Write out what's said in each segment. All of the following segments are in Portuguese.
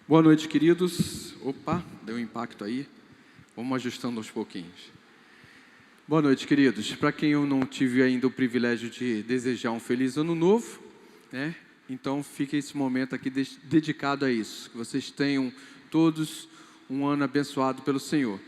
Boa noite, queridos. Opa, deu um impacto aí. Vamos ajustando aos pouquinhos. Boa noite, queridos. Para quem eu não tive ainda o privilégio de desejar um feliz ano novo, né? Então fica esse momento aqui dedicado a isso. Que vocês tenham todos um ano abençoado pelo Senhor.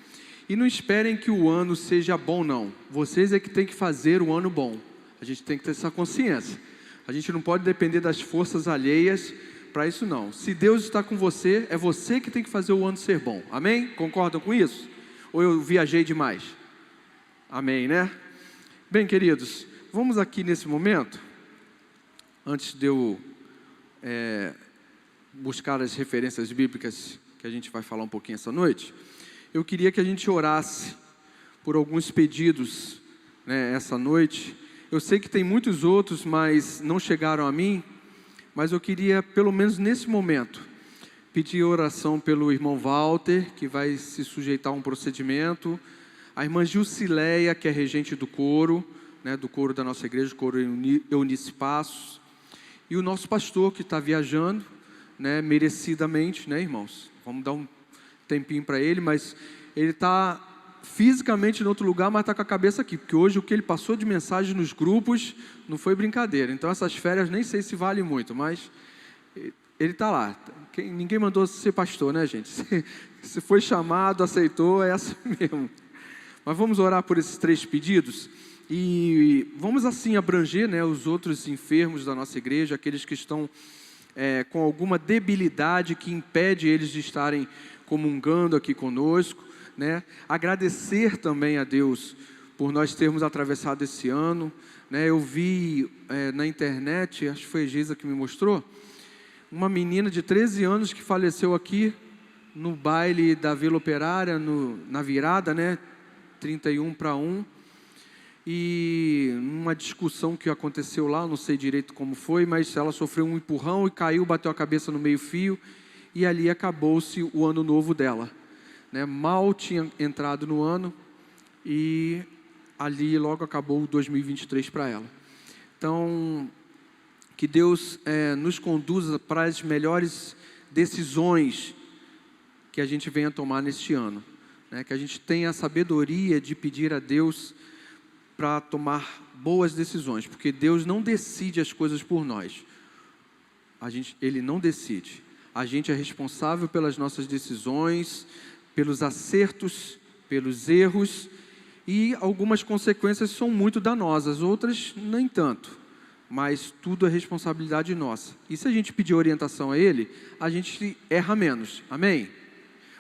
E não esperem que o ano seja bom, não. Vocês é que tem que fazer o ano bom. A gente tem que ter essa consciência. A gente não pode depender das forças alheias para isso não. Se Deus está com você, é você que tem que fazer o ano ser bom. Amém? Concordam com isso? Ou eu viajei demais? Amém, né? Bem, queridos, vamos aqui nesse momento, antes de eu buscar as referências bíblicas que a gente vai falar um pouquinho essa noite, eu queria que a gente orasse por alguns pedidos, né, essa noite. Eu sei que tem muitos outros, mas não chegaram a mim. Mas eu queria, pelo menos nesse momento, pedir oração pelo irmão Walter, que vai se sujeitar a um procedimento, a irmã Gilcileia, que é regente do coro, né, do coro da nossa igreja, o coro Eunice Passos, e o nosso pastor, que está viajando, né, merecidamente, né, irmãos? Vamos dar um tempinho para ele, mas ele está fisicamente em outro lugar, mas está com a cabeça aqui, porque hoje o que ele passou de mensagem nos grupos não foi brincadeira. Então essas férias nem sei se valem muito, mas ele está lá. Ninguém mandou ser pastor, né, gente? Se foi chamado, aceitou, é assim mesmo. Mas vamos orar por esses 3 pedidos e vamos assim abranger, né, os outros enfermos da nossa igreja, aqueles que estão com alguma debilidade que impede eles de estarem comungando aqui conosco. Né? Agradecer também a Deus por nós termos atravessado esse ano, né? Eu vi na internet, acho que foi a Geisa que me mostrou, uma menina de 13 anos que faleceu aqui no baile da Vila Operária, na virada, né? 31-1, e uma discussão que aconteceu lá, não sei direito como foi, mas ela sofreu um empurrão e caiu, bateu a cabeça no meio-fio, e ali acabou-se o ano novo dela. Né, mal tinha entrado no ano e ali logo acabou o 2023 para ela. Então, que Deus nos conduza para as melhores decisões que a gente venha tomar neste ano. Né, que a gente tenha a sabedoria de pedir a Deus para tomar boas decisões, porque Deus não decide as coisas por nós. Ele não decide. A gente é responsável pelas nossas decisões, pelos acertos, pelos erros, e algumas consequências são muito danosas, outras nem tanto, mas tudo é responsabilidade nossa. E se a gente pedir orientação a Ele, a gente erra menos, amém?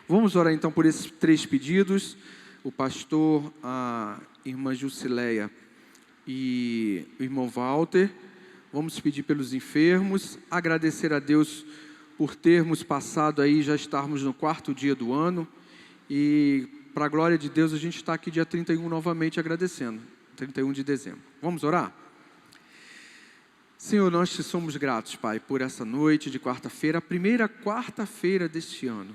Vamos orar então por esses 3 pedidos, o pastor, a irmã Gilcileia e o irmão Walter. Vamos pedir pelos enfermos, agradecer a Deus por termos passado aí, já estarmos no 4º dia do ano, e para a glória de Deus, a gente está aqui dia 31 novamente agradecendo, 31 de dezembro. Vamos orar? Senhor, nós te somos gratos, Pai, por essa noite de quarta-feira, a primeira quarta-feira deste ano.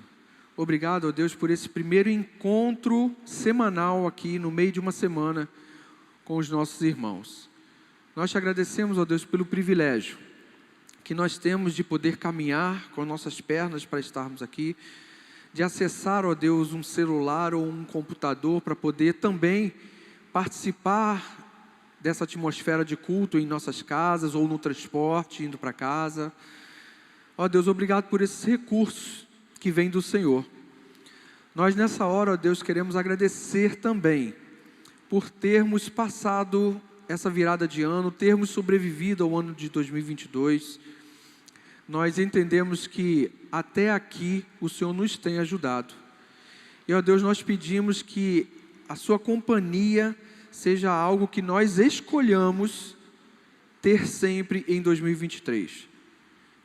Obrigado, ó Deus, por esse primeiro encontro semanal aqui no meio de uma semana com os nossos irmãos. Nós te agradecemos, ó Deus, pelo privilégio que nós temos de poder caminhar com nossas pernas para estarmos aqui, de acessar, ó Deus, um celular ou um computador para poder também participar dessa atmosfera de culto em nossas casas ou no transporte, indo para casa. Ó Deus, obrigado por esses recursos que vêm do Senhor. Nós nessa hora, ó Deus, queremos agradecer também por termos passado essa virada de ano, termos sobrevivido ao ano de 2022, nós entendemos que até aqui o Senhor nos tem ajudado. E, ó Deus, nós pedimos que a sua companhia seja algo que nós escolhamos ter sempre em 2023.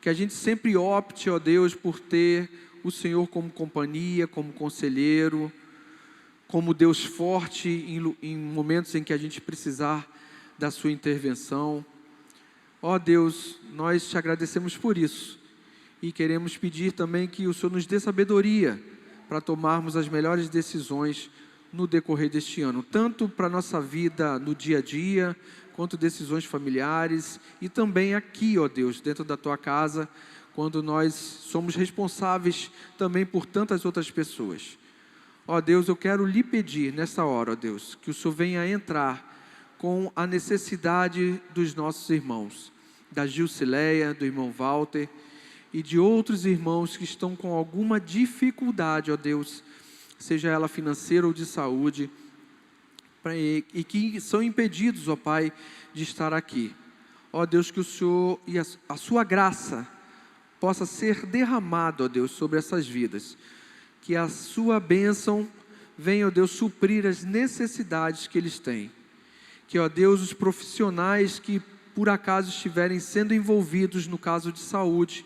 Que a gente sempre opte, ó Deus, por ter o Senhor como companhia, como conselheiro, como Deus forte em momentos em que a gente precisar da sua intervenção. Ó Deus, nós te agradecemos por isso e queremos pedir também que o Senhor nos dê sabedoria para tomarmos as melhores decisões no decorrer deste ano, tanto para a nossa vida no dia a dia, quanto decisões familiares e também aqui, ó Deus, dentro da tua casa, quando nós somos responsáveis também por tantas outras pessoas. Ó Deus, eu quero lhe pedir nessa hora, ó Deus, que o Senhor venha entrar com a necessidade dos nossos irmãos, da Gilcileia, do irmão Walter e de outros irmãos que estão com alguma dificuldade, ó Deus, seja ela financeira ou de saúde, e que são impedidos, ó Pai, de estar aqui. Ó Deus, que o Senhor e a sua graça possa ser derramada, ó Deus, sobre essas vidas. Que a sua bênção venha, ó Deus, suprir as necessidades que eles têm. Que, ó Deus, os profissionais que por acaso estiverem sendo envolvidos no caso de saúde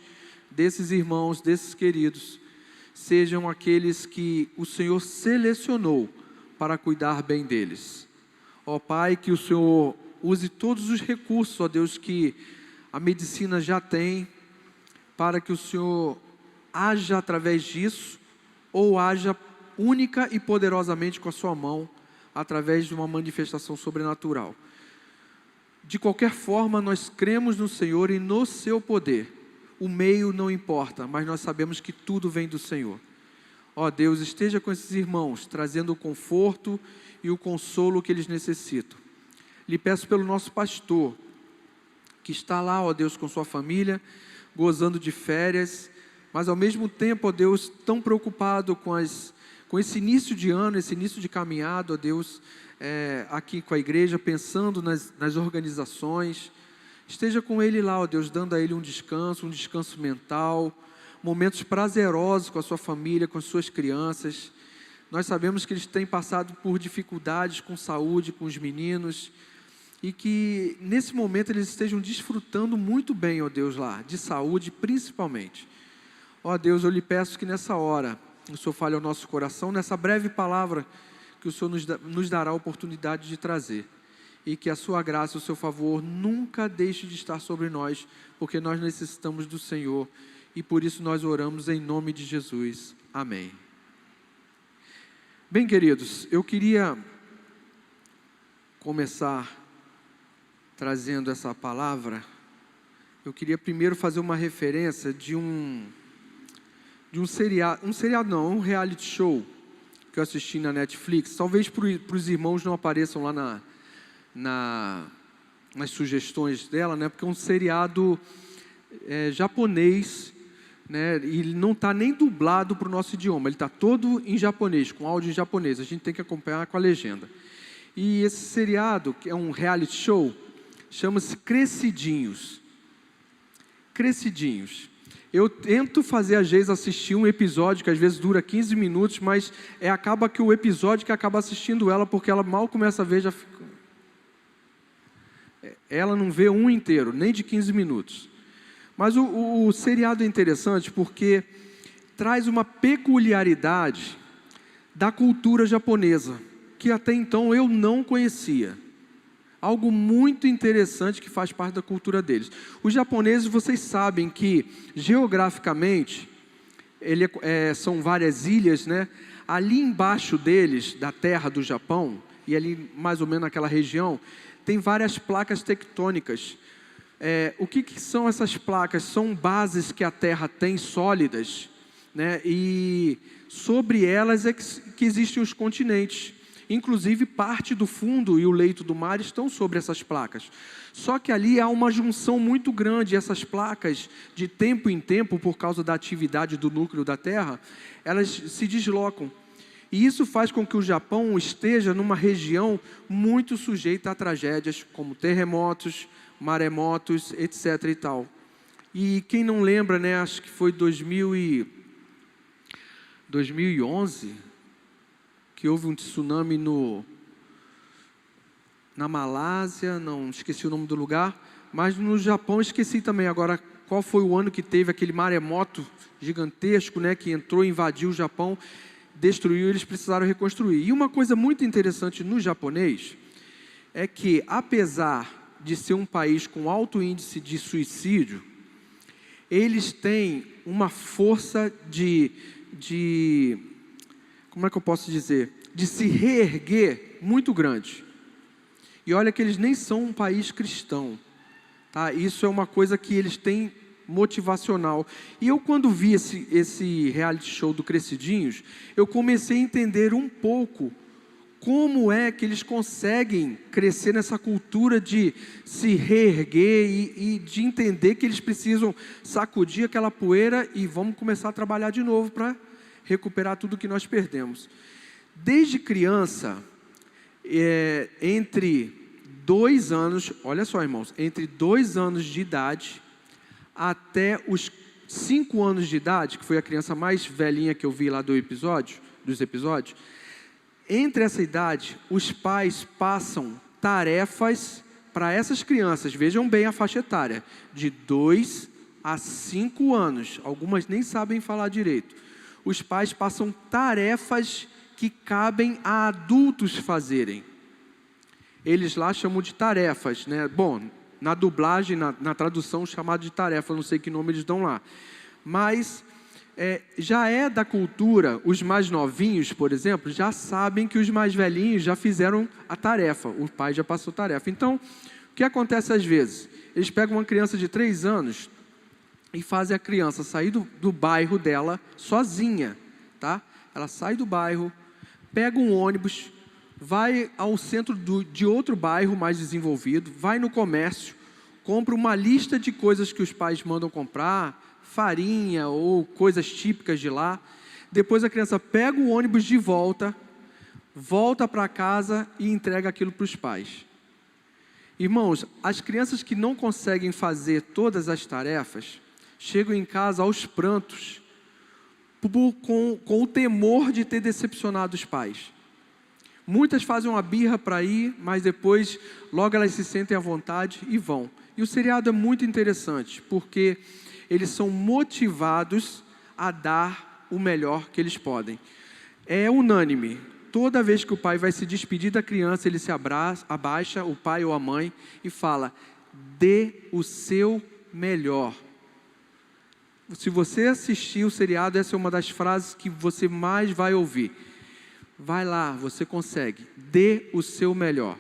desses irmãos, desses queridos, sejam aqueles que o Senhor selecionou para cuidar bem deles. Ó Pai, que o Senhor use todos os recursos, ó Deus, que a medicina já tem, para que o Senhor haja através disso, ou haja única e poderosamente com a sua mão, através de uma manifestação sobrenatural. De qualquer forma, nós cremos no Senhor e no seu poder. O meio não importa, mas nós sabemos que tudo vem do Senhor. Ó Deus, esteja com esses irmãos, trazendo o conforto e o consolo que eles necessitam. Lhe peço pelo nosso pastor, que está lá, ó Deus, com sua família, gozando de férias, mas ao mesmo tempo, ó Deus, tão preocupado com esse início de ano, esse início de caminhada, ó Deus, aqui com a igreja, pensando nas organizações. Esteja com ele lá, ó Deus, dando a ele um descanso mental, momentos prazerosos com a sua família, com as suas crianças. Nós sabemos que eles têm passado por dificuldades com saúde, com os meninos, e que nesse momento eles estejam desfrutando muito bem, ó Deus, lá, de saúde principalmente. Ó Deus, eu lhe peço que nessa hora, o Senhor fale ao nosso coração, nessa breve palavra que o Senhor nos dará a oportunidade de trazer. E que a sua graça e o seu favor nunca deixe de estar sobre nós, porque nós necessitamos do Senhor, e por isso nós oramos em nome de Jesus. Amém. Bem, queridos, eu queria começar trazendo essa palavra. Eu queria primeiro fazer uma referência de um reality show que eu assisti na Netflix. Talvez para os irmãos não apareçam lá nas sugestões dela, né? Porque é um seriado japonês, né? E ele não está nem dublado para o nosso idioma, ele está todo em japonês, com áudio em japonês, a gente tem que acompanhar com a legenda. E esse seriado, que é um reality show, chama-se Crescidinhos. Crescidinhos. Eu tento fazer a Geisa assistir um episódio, que às vezes dura 15 minutos, mas acaba que o episódio que acaba assistindo ela, porque ela mal começa a ver, já fica... Ela não vê um inteiro, nem de 15 minutos. Mas o seriado é interessante porque traz uma peculiaridade da cultura japonesa, que até então eu não conhecia. Algo muito interessante que faz parte da cultura deles. Os japoneses, vocês sabem que, geograficamente, são várias ilhas, né? Ali embaixo deles, da terra do Japão, e ali mais ou menos naquela região, tem várias placas tectônicas. O que são essas placas? São bases que a terra tem sólidas, né? E sobre elas é que existem os continentes. Inclusive parte do fundo e o leito do mar estão sobre essas placas. Só que ali há uma junção muito grande. Essas placas, de tempo em tempo, por causa da atividade do núcleo da Terra, elas se deslocam. E isso faz com que o Japão esteja numa região muito sujeita a tragédias como terremotos, maremotos, etc. e tal. E quem não lembra, né, acho que foi 2011, que houve um tsunami na Malásia, não esqueci o nome do lugar, mas no Japão esqueci também agora qual foi o ano que teve aquele maremoto gigantesco, né, que entrou e invadiu o Japão, destruiu, eles precisaram reconstruir. E uma coisa muito interessante no japonês é que, apesar de ser um país com alto índice de suicídio, eles têm uma força como é que eu posso dizer? De se reerguer muito grande. E olha que eles nem são um país cristão, tá? Isso é uma coisa que eles têm motivacional. E eu, quando vi esse reality show do Crescidinhos, eu comecei a entender um pouco como é que eles conseguem crescer nessa cultura de se reerguer e de entender que eles precisam sacudir aquela poeira e vamos começar a trabalhar de novo para recuperar tudo que nós perdemos. Desde criança, entre 2 anos, olha só, irmãos, entre 2 anos de idade até os 5 anos de idade, que foi a criança mais velhinha que eu vi lá dos episódios, entre essa idade, os pais passam tarefas para essas crianças, vejam bem a faixa etária, de 2 a 5 anos, algumas nem sabem falar direito. Os pais passam tarefas que cabem a adultos fazerem. Eles lá chamam de tarefas, né? Bom, na dublagem, na tradução, chamado de tarefa, não sei que nome eles dão lá. Mas já é da cultura, os mais novinhos, por exemplo, já sabem que os mais velhinhos já fizeram a tarefa, o pai já passou a tarefa. Então, o que acontece às vezes? Eles pegam uma criança de 3 anos e fazem a criança sair do bairro dela sozinha, tá? Ela sai do bairro, pega um ônibus, vai ao centro de outro bairro mais desenvolvido, vai no comércio, compra uma lista de coisas que os pais mandam comprar, farinha ou coisas típicas de lá. Depois a criança pega o ônibus de volta para casa e entrega aquilo para os pais. Irmãos, as crianças que não conseguem fazer todas as tarefas, chegam em casa aos prantos, com o temor de ter decepcionado os pais. Muitas fazem uma birra para ir, mas depois logo elas se sentem à vontade e vão. E o seriado é muito interessante, porque eles são motivados a dar o melhor que eles podem. É unânime. Toda vez que o pai vai se despedir da criança, ele se abaixa, o pai ou a mãe, e fala: dê o seu melhor. Se você assistir o seriado, essa é uma das frases que você mais vai ouvir. Vai lá, você consegue. Dê o seu melhor.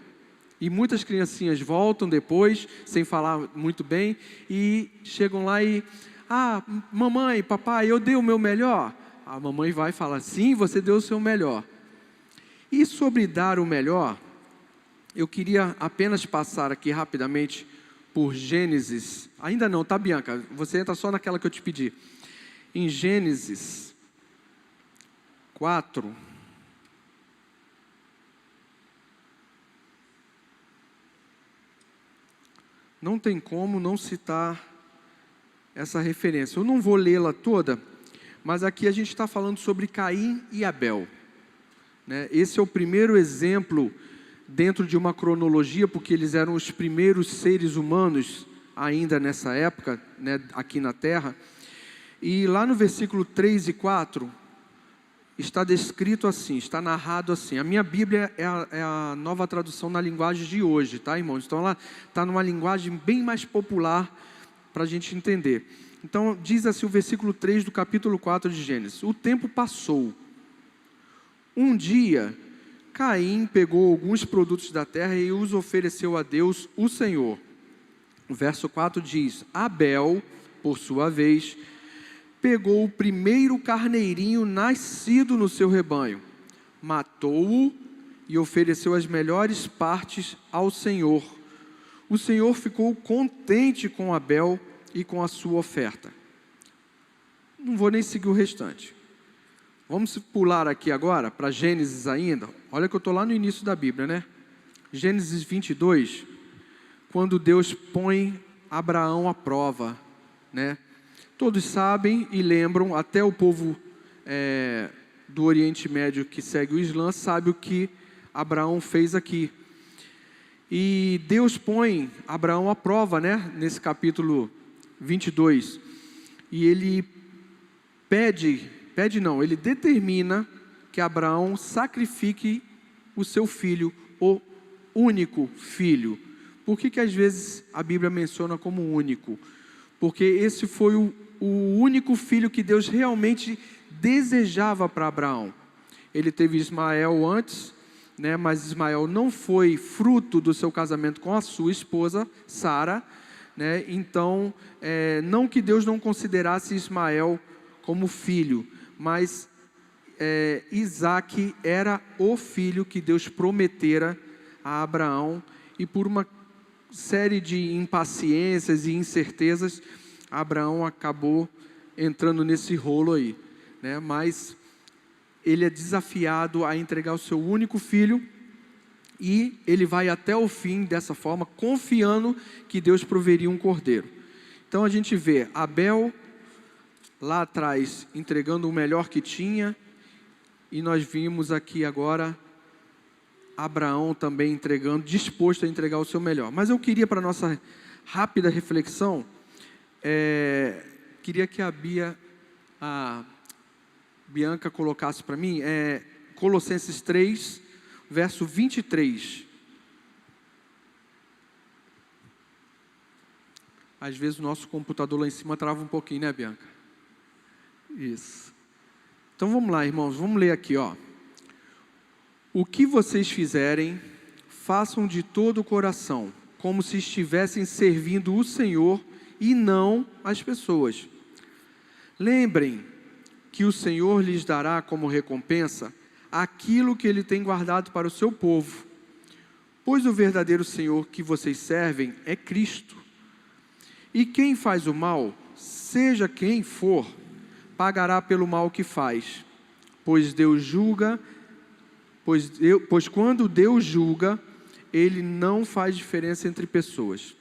E muitas criancinhas voltam depois, sem falar muito bem, e chegam lá e... mamãe, papai, eu dei o meu melhor? A mamãe vai falar: sim, você deu o seu melhor. E sobre dar o melhor, eu queria apenas passar aqui rapidamente por Gênesis. Ainda não, tá, Bianca? Você entra só naquela que eu te pedi. Em Gênesis 4... não tem como não citar essa referência. Eu não vou lê-la toda, mas aqui a gente está falando sobre Caim e Abel, né? Esse é o primeiro exemplo dentro de uma cronologia, porque eles eram os primeiros seres humanos ainda nessa época, né, aqui na Terra. E lá no versículo 3 e 4, está descrito assim, está narrado assim. A minha Bíblia é a nova tradução na linguagem de hoje, tá, irmãos? Então ela está numa linguagem bem mais popular para a gente entender. Então diz assim o versículo 3 do capítulo 4 de Gênesis: o tempo passou. Um dia, Caim pegou alguns produtos da terra e os ofereceu a Deus, o Senhor. O verso 4 diz: Abel, por sua vez, pegou o primeiro carneirinho nascido no seu rebanho, matou-o e ofereceu as melhores partes ao Senhor. O Senhor ficou contente com Abel e com a sua oferta. Não vou nem seguir o restante. Vamos pular aqui agora para Gênesis ainda. Olha que eu estou lá no início da Bíblia, né? Gênesis 22, quando Deus põe Abraão à prova, né? Todos sabem e lembram, até o povo do Oriente Médio que segue o Islã sabe o que Abraão fez aqui. E Deus põe Abraão à prova, né? Nesse capítulo 22. E ele ele determina que Abraão sacrifique o seu filho, o único filho. Por que às vezes a Bíblia menciona como único? Porque esse foi o único filho que Deus realmente desejava para Abraão. Ele teve Ismael antes, né, mas Ismael não foi fruto do seu casamento com a sua esposa, Sara, né? Então, não que Deus não considerasse Ismael como filho, mas Isaque era o filho que Deus prometera a Abraão, e por uma série de impaciências e incertezas, Abraão acabou entrando nesse rolo aí, né? Mas ele é desafiado a entregar o seu único filho, e ele vai até o fim dessa forma, confiando que Deus proveria um cordeiro. Então a gente vê Abel lá atrás entregando o melhor que tinha, e nós vimos aqui agora Abraão também entregando, disposto a entregar o seu melhor. Mas eu queria, para a nossa rápida reflexão, queria que a Bianca colocasse para mim, Colossenses 3, verso 23. Às vezes o nosso computador lá em cima trava um pouquinho, né, Bianca? Isso. Então vamos lá, irmãos, vamos ler aqui, ó. O que vocês fizerem, façam de todo o coração, como se estivessem servindo o Senhor e não as pessoas. Lembrem que o Senhor lhes dará como recompensa aquilo que Ele tem guardado para o seu povo, pois o verdadeiro Senhor que vocês servem é Cristo. E quem faz o mal, seja quem for, pagará pelo mal que faz, pois Deus julga. Pois quando Deus julga, Ele não faz diferença entre pessoas.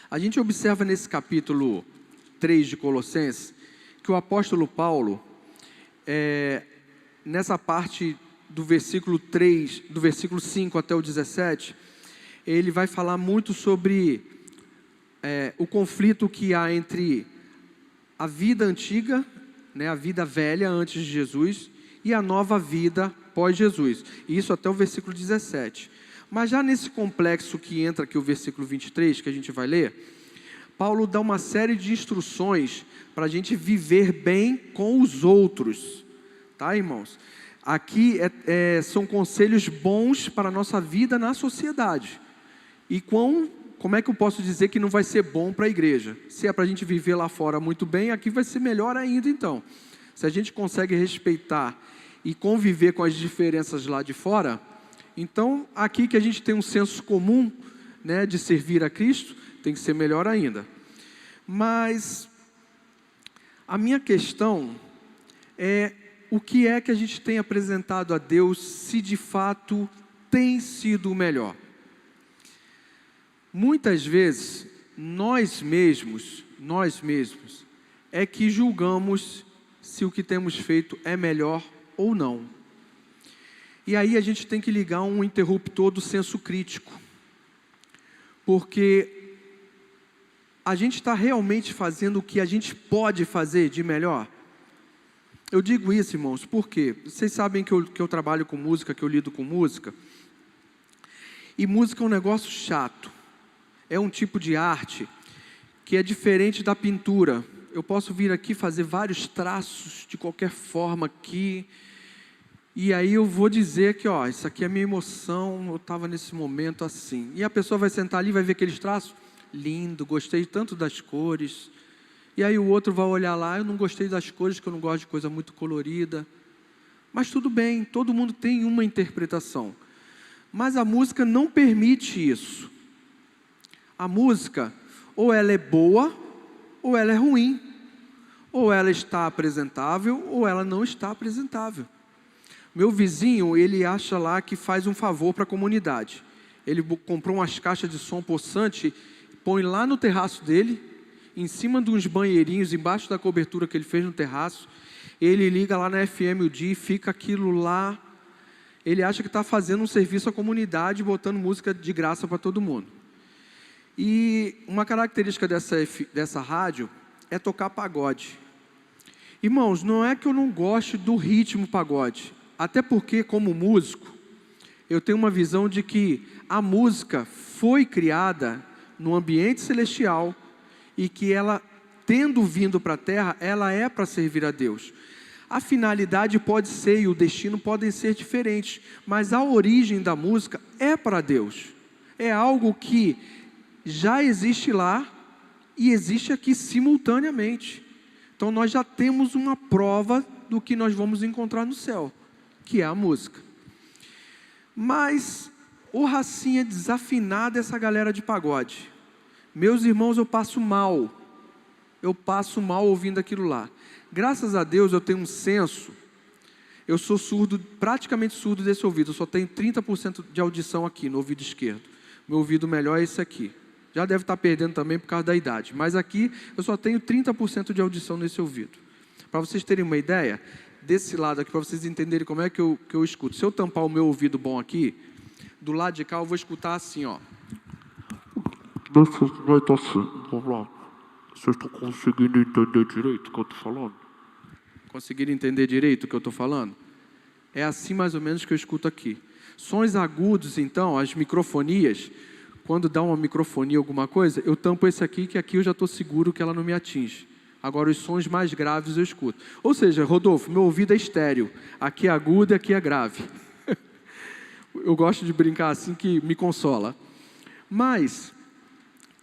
A gente observa nesse capítulo 3 de Colossenses, que o apóstolo Paulo, nessa parte do versículo 3, do versículo 5 até o 17, ele vai falar muito sobre o conflito que há entre a vida antiga, né, a vida velha antes de Jesus, e a nova vida pós-Jesus. Isso até o versículo 17. Mas já nesse complexo que entra aqui o versículo 23, que a gente vai ler, Paulo dá uma série de instruções para a gente viver bem com os outros. Tá, irmãos? Aqui são conselhos bons para a nossa vida na sociedade. E como é que eu posso dizer que não vai ser bom para a igreja? Se é para a gente viver lá fora muito bem, aqui vai ser melhor ainda então. Se a gente consegue respeitar e conviver com as diferenças lá de fora, então aqui que a gente tem um senso comum, né, de servir a Cristo, tem que ser melhor ainda. Mas a minha questão é o que é que a gente tem apresentado a Deus, se de fato tem sido o melhor. Muitas vezes nós mesmos é que julgamos se o que temos feito é melhor ou não. E aí a gente tem que ligar um interruptor do senso crítico, porque a gente está realmente fazendo o que a gente pode fazer de melhor? Eu digo isso, irmãos, porque vocês sabem que eu trabalho com música, que eu lido com música, e música é um negócio chato, é um tipo de arte que é diferente da pintura. Eu posso vir aqui fazer vários traços de qualquer forma aqui, e aí eu vou dizer que, ó, isso aqui é minha emoção, eu estava nesse momento assim. E a pessoa vai sentar ali, vai ver aqueles traços, lindo, gostei tanto das cores. E aí o outro vai olhar lá, eu não gostei das cores, que eu não gosto de coisa muito colorida. Mas tudo bem, todo mundo tem uma interpretação. Mas a música não permite isso. A música, ou ela é boa, ou ela é ruim. Ou ela está apresentável, ou ela não está apresentável. Meu vizinho, ele acha lá que faz um favor para a comunidade. Ele comprou umas caixas de som possante, põe lá no terraço dele, em cima de uns banheirinhos, embaixo da cobertura que ele fez no terraço. Ele liga lá na FM o dia e fica aquilo lá. Ele acha que está fazendo um serviço à comunidade, botando música de graça para todo mundo. E uma característica dessa rádio é tocar pagode. Irmãos, não é que eu não goste do ritmo pagode, até porque, como músico, eu tenho uma visão de que a música foi criada no ambiente celestial e que ela, tendo vindo para a terra, ela é para servir a Deus. A finalidade pode ser e o destino podem ser diferentes, mas a origem da música é para Deus. É algo que já existe lá e existe aqui simultaneamente. Então nós já temos uma prova do que nós vamos encontrar no céu, que é a música. Mas o racinha desafinado essa galera de pagode. Meus irmãos, eu passo mal ouvindo aquilo lá. Graças a Deus eu tenho um senso, eu sou surdo, praticamente surdo desse ouvido, eu só tenho 30% de audição aqui no ouvido esquerdo. Meu ouvido melhor é esse aqui. Já deve estar perdendo também por causa da idade, mas aqui eu só tenho 30% de audição nesse ouvido. Para vocês terem uma ideia, desse lado aqui, para vocês entenderem como é que eu escuto. Se eu tampar o meu ouvido bom aqui, do lado de cá eu vou escutar assim, ó. Vai estar assim, vamos lá. Vocês estão conseguindo entender direito o que eu estou falando? Conseguiram entender direito o que eu estou falando? É assim mais ou menos que eu escuto aqui. Sons agudos, então, as microfonias, quando dá uma microfonia alguma coisa, eu tampo esse aqui, que aqui eu já estou seguro que ela não me atinge. Agora os sons mais graves eu escuto. Ou seja, Rodolfo, meu ouvido é estéreo. Aqui é agudo e aqui é grave. Eu gosto de brincar assim que me consola. Mas,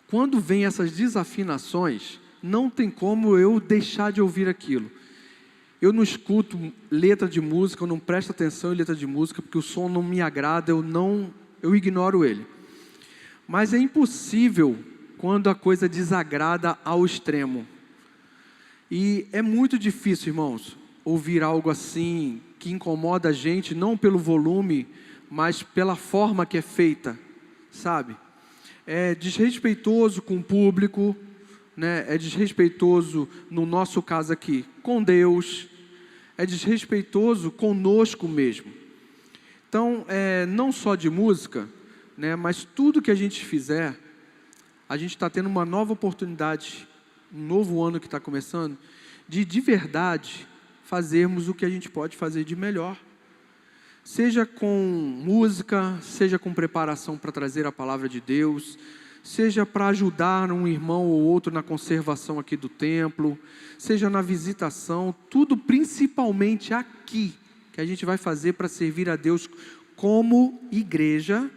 quando vem essas desafinações, não tem como eu deixar de ouvir aquilo. Eu não escuto letra de música, eu não presto atenção em letra de música, porque o som não me agrada, eu ignoro ele. Mas é impossível quando a coisa desagrada ao extremo. E é muito difícil, irmãos, ouvir algo assim, que incomoda a gente, não pelo volume, mas pela forma que é feita, sabe? É desrespeitoso com o público, né? É desrespeitoso, no nosso caso aqui, com Deus, é desrespeitoso conosco mesmo. Então, não só de música, né? Mas tudo que a gente fizer, a gente está tendo uma nova oportunidade, um novo ano que está começando, de verdade fazermos o que a gente pode fazer de melhor. Seja com música, seja com preparação para trazer a palavra de Deus, seja para ajudar um irmão ou outro na conservação aqui do templo, seja na visitação, tudo principalmente aqui, que a gente vai fazer para servir a Deus como igreja,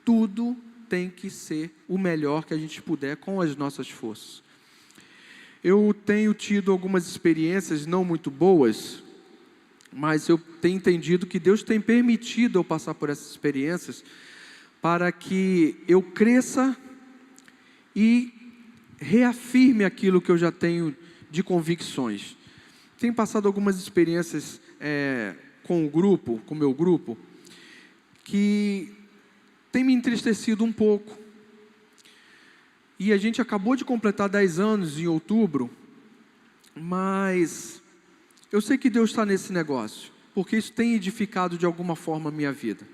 tudo tem que ser o melhor que a gente puder com as nossas forças. Eu tenho tido algumas experiências não muito boas, mas eu tenho entendido que Deus tem permitido eu passar por essas experiências para que eu cresça e reafirme aquilo que eu já tenho de convicções. Tenho passado algumas experiências com o meu grupo, que tem me entristecido um pouco. E a gente acabou de completar 10 anos em outubro, mas eu sei que Deus está nesse negócio, porque isso tem edificado de alguma forma a minha vida.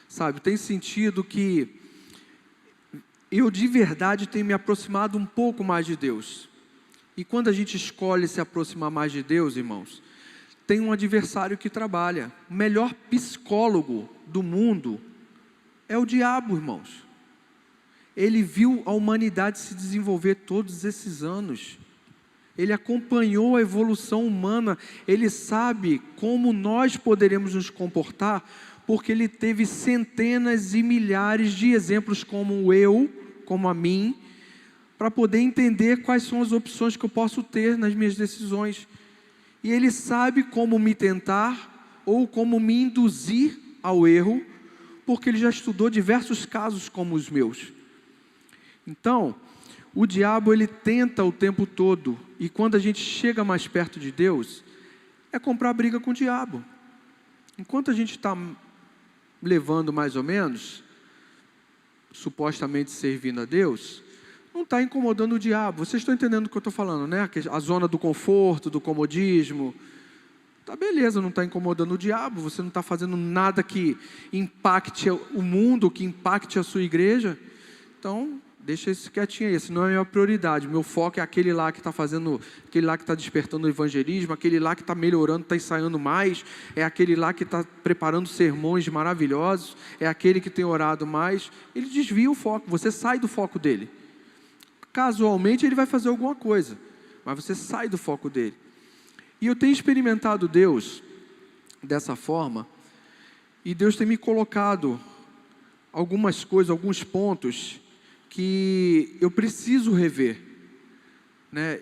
Sabe, tem sentido que eu de verdade tenho me aproximado um pouco mais de Deus. E quando a gente escolhe se aproximar mais de Deus, irmãos, tem um adversário que trabalha. O melhor psicólogo do mundo é o diabo, irmãos. Ele viu a humanidade se desenvolver todos esses anos. Ele acompanhou a evolução humana. Ele sabe como nós poderemos nos comportar, porque ele teve centenas e milhares de exemplos como eu, como a mim, para poder entender quais são as opções que eu posso ter nas minhas decisões. E ele sabe como me tentar ou como me induzir ao erro, porque ele já estudou diversos casos como os meus. Então, o diabo ele tenta o tempo todo, e quando a gente chega mais perto de Deus, é comprar briga com o diabo. Enquanto a gente está levando mais ou menos, supostamente servindo a Deus, não está incomodando o diabo. Vocês estão entendendo o que eu estou falando, né? A zona do conforto, do comodismo, tá beleza, não está incomodando o diabo, você não está fazendo nada que impacte o mundo, que impacte a sua igreja, então deixa isso quietinho aí, esse não é a minha prioridade. Meu foco é aquele lá que está fazendo, aquele lá que está despertando o evangelismo, aquele lá que está melhorando, está ensaiando mais, é aquele lá que está preparando sermões maravilhosos, é aquele que tem orado mais. Ele desvia o foco, você sai do foco dele. Casualmente ele vai fazer alguma coisa, mas você sai do foco dele. E eu tenho experimentado Deus dessa forma, e Deus tem me colocado algumas coisas, alguns pontos que eu preciso rever, né?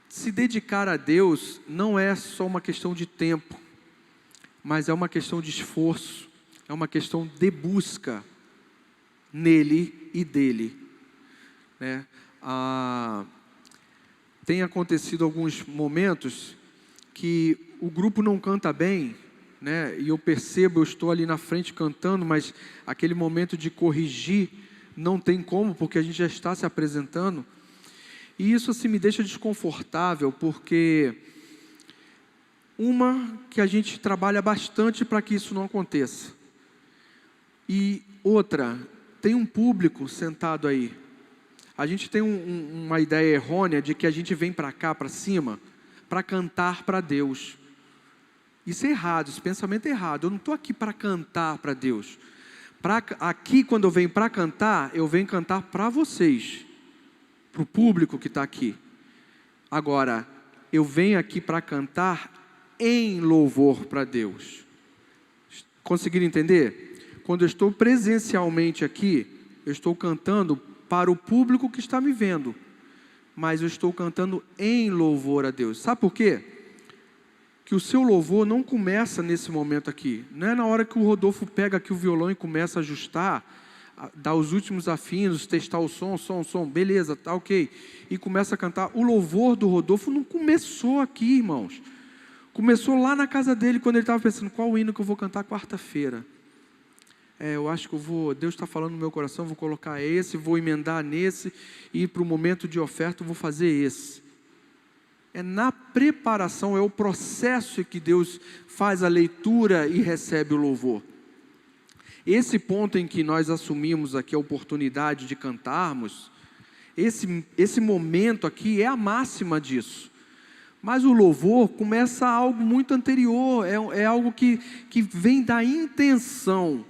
Se dedicar a Deus não é só uma questão de tempo, mas é uma questão de esforço, é uma questão de busca nele e dele, né? Tem acontecido alguns momentos que o grupo não canta bem, né? E eu percebo, eu estou ali na frente cantando, mas aquele momento de corrigir não tem como, porque a gente já está se apresentando. E isso assim me deixa desconfortável, porque que a gente trabalha bastante para que isso não aconteça. E outra, tem um público sentado aí. A gente tem uma ideia errônea de que a gente vem para cá, para cima, para cantar para Deus. Isso é errado, esse pensamento é errado. Eu não estou aqui para cantar para Deus. Aqui, quando eu venho para cantar, eu venho cantar para vocês, para o público que está aqui. Agora, eu venho aqui para cantar em louvor para Deus. Conseguiram entender? Quando eu estou presencialmente aqui, eu estou cantando para o público que está me vendo, mas eu estou cantando em louvor a Deus. Sabe por quê? Que o seu louvor não começa nesse momento aqui. Não é na hora que o Rodolfo pega aqui o violão e começa a ajustar, dar os últimos afinos, testar o som, beleza, tá ok. E começa a cantar. O louvor do Rodolfo não começou aqui, irmãos. Começou lá na casa dele, quando ele estava pensando, qual o hino que eu vou cantar quarta-feira? Eu acho que Deus está falando no meu coração, vou colocar esse, vou emendar nesse, e para o momento de oferta eu vou fazer esse. É na preparação, é o processo que Deus faz a leitura e recebe o louvor. Esse ponto em que nós assumimos aqui a oportunidade de cantarmos, esse momento aqui é a máxima disso. Mas o louvor começa algo muito anterior, é algo que vem da intenção.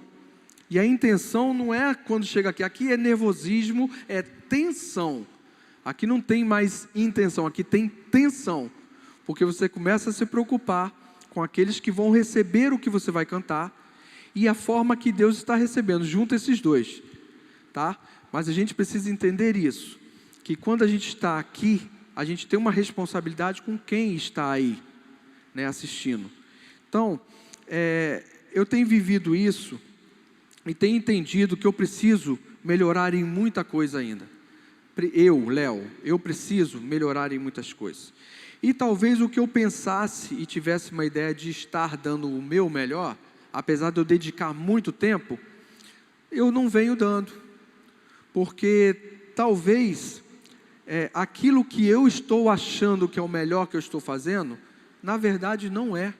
E a intenção não é quando chega aqui é nervosismo, é tensão. Aqui não tem mais intenção, aqui tem tensão. Porque você começa a se preocupar com aqueles que vão receber o que você vai cantar e a forma que Deus está recebendo, junto esses dois, tá? Mas a gente precisa entender isso, que quando a gente está aqui, a gente tem uma responsabilidade com quem está aí, né, assistindo. Então, eu tenho vivido isso e tenho entendido que eu preciso melhorar em muita coisa ainda. Léo, eu preciso melhorar em muitas coisas. E talvez o que eu pensasse e tivesse uma ideia de estar dando o meu melhor, apesar de eu dedicar muito tempo, eu não venho dando. Porque talvez aquilo que eu estou achando que é o melhor que eu estou fazendo, na verdade não é.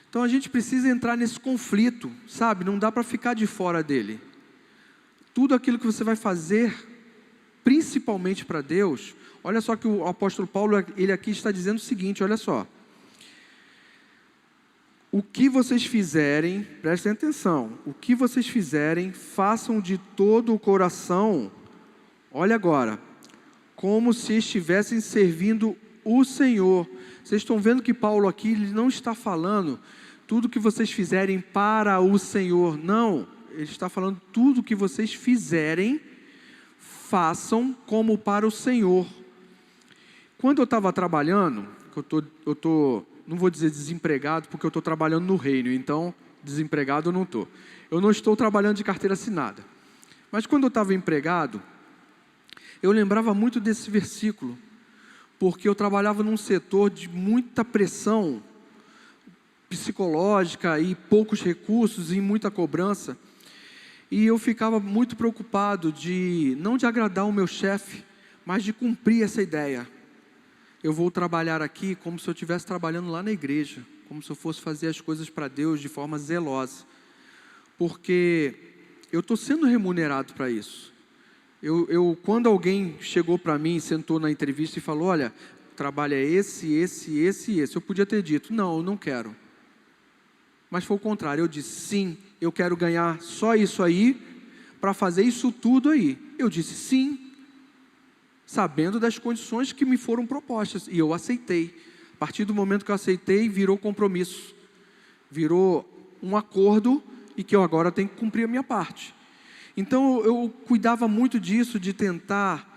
Então a gente precisa entrar nesse conflito, sabe? Não dá para ficar de fora dele. Tudo aquilo que você vai fazer, principalmente para Deus, olha só que o apóstolo Paulo, ele aqui está dizendo o seguinte, olha só. O que vocês fizerem, prestem atenção, o que vocês fizerem, façam de todo o coração, olha agora, como se estivessem servindo o Senhor. Vocês estão vendo que Paulo aqui, ele não está falando tudo que vocês fizerem para o Senhor, não, ele está falando tudo que vocês fizerem, façam como para o Senhor. Quando eu estava trabalhando, não vou dizer desempregado, porque eu estou trabalhando no reino, então desempregado eu não estou. Eu não estou trabalhando de carteira assinada. Mas quando eu estava empregado, eu lembrava muito desse versículo, porque eu trabalhava num setor de muita pressão psicológica e poucos recursos e muita cobrança. E eu ficava muito preocupado não de agradar o meu chefe, mas de cumprir essa ideia. Eu vou trabalhar aqui como se eu estivesse trabalhando lá na igreja, como se eu fosse fazer as coisas para Deus de forma zelosa. Porque eu estou sendo remunerado para isso. Quando alguém chegou para mim, sentou na entrevista e falou, olha, o trabalho é esse, eu podia ter dito, não, eu não quero. Mas foi o contrário, eu disse, sim, eu quero ganhar só isso aí, para fazer isso tudo aí. Eu disse sim, sabendo das condições que me foram propostas, e eu aceitei. A partir do momento que eu aceitei, virou compromisso, virou um acordo, e que eu agora tenho que cumprir a minha parte. Então eu cuidava muito disso, de tentar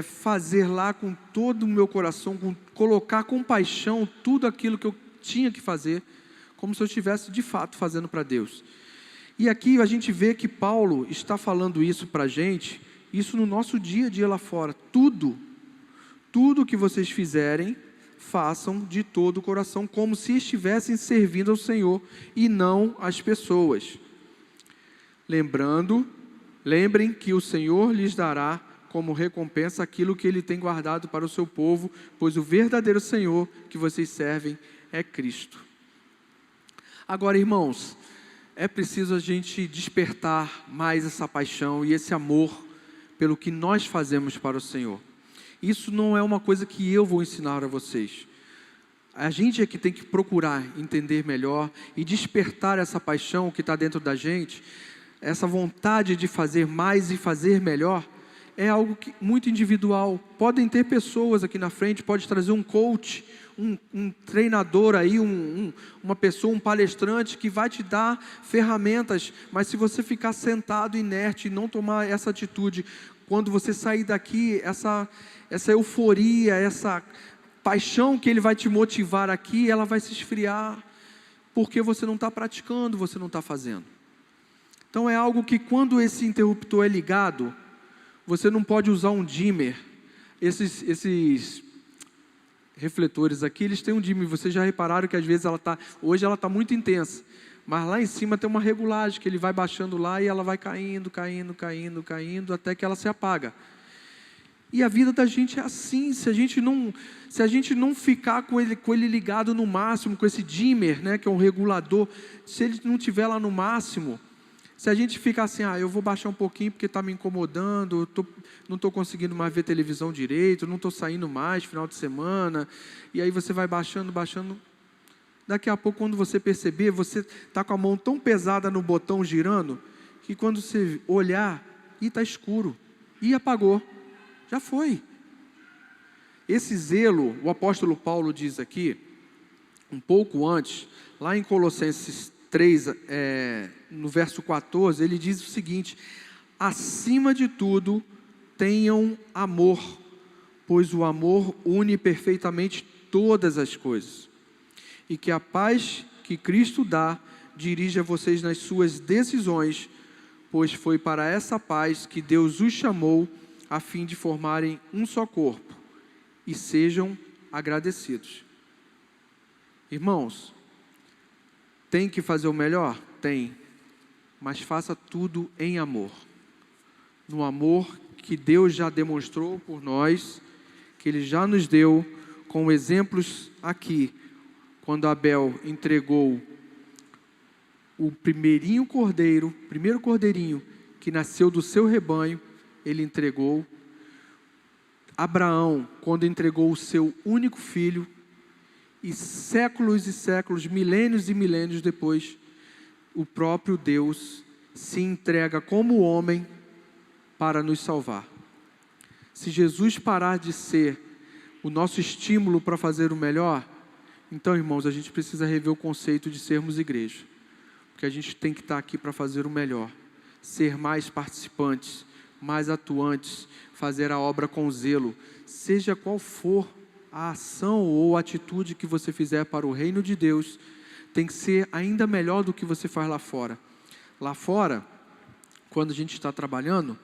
fazer lá com todo o meu coração, colocar com paixão tudo aquilo que eu tinha que fazer, como se eu estivesse de fato fazendo para Deus. E aqui a gente vê que Paulo está falando isso para a gente, isso no nosso dia a dia lá fora. Tudo que vocês fizerem, façam de todo o coração, como se estivessem servindo ao Senhor e não às pessoas. Lembrem que o Senhor lhes dará como recompensa aquilo que Ele tem guardado para o seu povo, pois o verdadeiro Senhor que vocês servem é Cristo. Agora, irmãos, é preciso a gente despertar mais essa paixão e esse amor pelo que nós fazemos para o Senhor. Isso não é uma coisa que eu vou ensinar a vocês. A gente é que tem que procurar entender melhor e despertar essa paixão que está dentro da gente, essa vontade de fazer mais e fazer melhor. É algo muito individual. Podem ter pessoas aqui na frente, pode trazer um coach, um treinador aí, uma pessoa, um palestrante que vai te dar ferramentas, mas se você ficar sentado inerte e não tomar essa atitude, quando você sair daqui, essa euforia, essa paixão que ele vai te motivar aqui, ela vai se esfriar, porque você não está praticando, você não está fazendo. Então é algo que quando esse interruptor é ligado, você não pode usar um dimmer. Esses refletores aqui, eles têm um dimmer. Vocês já repararam que às vezes hoje ela está muito intensa, mas lá em cima tem uma regulagem, que ele vai baixando lá e ela vai caindo, até que ela se apaga. E a vida da gente é assim, se a gente não ficar com ele ligado no máximo, com esse dimmer, né, que é um regulador, se ele não estiver lá no máximo, se a gente ficar assim, eu vou baixar um pouquinho porque está me incomodando, não estou conseguindo mais ver televisão direito, não estou saindo mais final de semana, e aí você vai baixando, daqui a pouco quando você perceber, você está com a mão tão pesada no botão girando, que quando você olhar, está escuro, e apagou, já foi. Esse zelo, o apóstolo Paulo diz aqui, um pouco antes, lá em Colossenses 3, no verso 14, ele diz o seguinte: acima de tudo, tenham amor, pois o amor une perfeitamente todas as coisas, e que a paz que Cristo dá, dirija vocês nas suas decisões, pois foi para essa paz que Deus os chamou, a fim de formarem um só corpo, e sejam agradecidos. Irmãos, tem que fazer o melhor? Tem, mas faça tudo em amor, no amor que Deus já demonstrou por nós, que Ele já nos deu, com exemplos aqui, quando Abel entregou o primeiro cordeirinho que nasceu do seu rebanho, ele entregou. Abraão, quando entregou o seu único filho, e séculos, milênios e milênios depois, o próprio Deus se entrega como homem para nos salvar. Se Jesus parar de ser o nosso estímulo para fazer o melhor, então, irmãos, a gente precisa rever o conceito de sermos igreja, porque a gente tem que estar aqui para fazer o melhor, ser mais participantes, mais atuantes, fazer a obra com zelo, seja qual for a ação ou a atitude que você fizer para o reino de Deus, tem que ser ainda melhor do que você faz lá fora. Lá fora, quando a gente está trabalhando,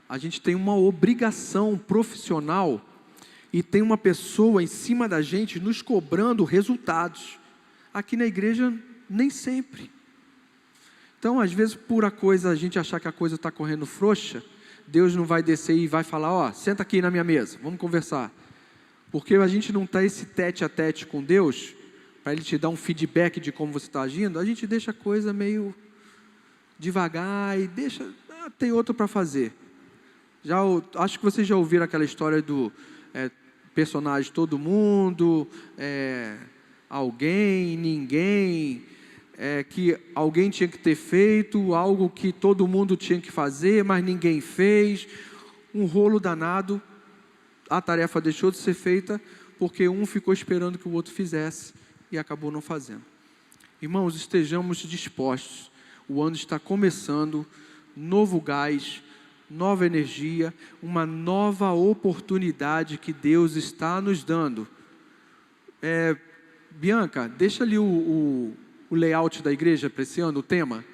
a gente tem uma obrigação profissional e tem uma pessoa em cima da gente nos cobrando resultados. Aqui na igreja, nem sempre. Então, às vezes, por a gente achar que a coisa está correndo frouxa, Deus não vai descer e vai falar, senta aqui na minha mesa, vamos conversar. Porque a gente não está esse tete a tete com Deus, para Ele te dar um feedback de como você está agindo, a gente deixa a coisa meio devagar e deixa, tem outro para fazer. Acho que vocês já ouviram aquela história do personagem todo mundo, alguém, ninguém, que alguém tinha que ter feito, algo que todo mundo tinha que fazer, mas ninguém fez, um rolo danado. A tarefa deixou de ser feita porque um ficou esperando que o outro fizesse e acabou não fazendo. Irmãos, estejamos dispostos. O ano está começando. novo gás, nova energia, uma nova oportunidade que Deus está nos dando. Bianca, deixa ali o layout da igreja para esse ano, o tema.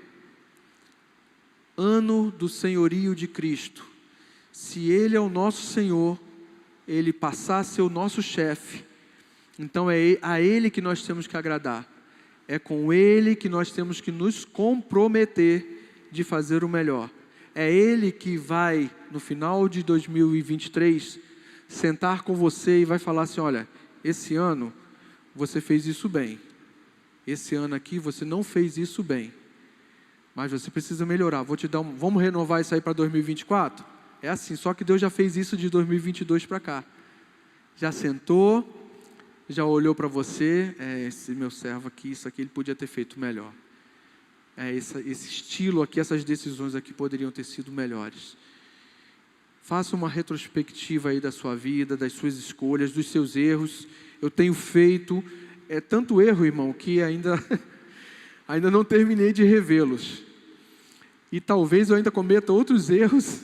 Ano do senhorio de Cristo. Se Ele é o nosso Senhor, Ele passar a ser o nosso chefe, então é a Ele que nós temos que agradar. É com Ele que nós temos que nos comprometer de fazer o melhor. É Ele que vai, no final de 2023, sentar com você e vai falar assim, olha, esse ano você fez isso bem. Esse ano aqui você não fez isso bem. Mas você precisa melhorar. Vamos renovar isso aí para 2024? É assim, só que Deus já fez isso de 2022 para cá. Já sentou, já olhou para você, esse meu servo aqui, isso aqui ele podia ter feito melhor. Esse estilo aqui, essas decisões aqui poderiam ter sido melhores. Faça uma retrospectiva aí da sua vida, das suas escolhas, dos seus erros. Eu tenho feito, tanto erro, irmão, que ainda não terminei de revê-los. E talvez eu ainda cometa outros erros,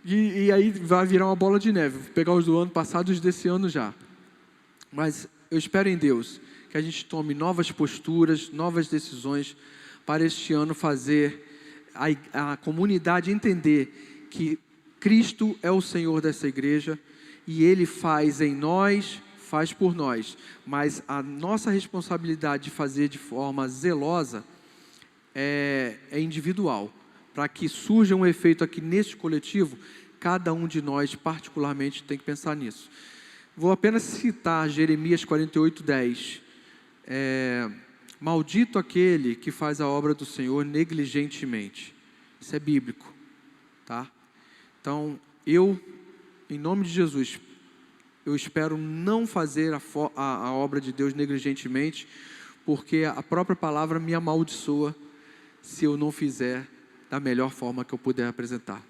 e aí vai virar uma bola de neve. Vou pegar os do ano passado e os desse ano já. Mas eu espero em Deus que a gente tome novas posturas, novas decisões para este ano fazer a comunidade entender que Cristo é o Senhor dessa igreja e Ele faz em nós, faz por nós. Mas a nossa responsabilidade de fazer de forma zelosa é individual. Para que surja um efeito aqui neste coletivo, cada um de nós particularmente tem que pensar nisso. Vou apenas citar Jeremias 48:10. Maldito aquele que faz a obra do Senhor negligentemente. Isso é bíblico, tá? Então, em nome de Jesus, eu espero não fazer a obra de Deus negligentemente, porque a própria palavra me amaldiçoa se eu não fizer da melhor forma que eu puder apresentar.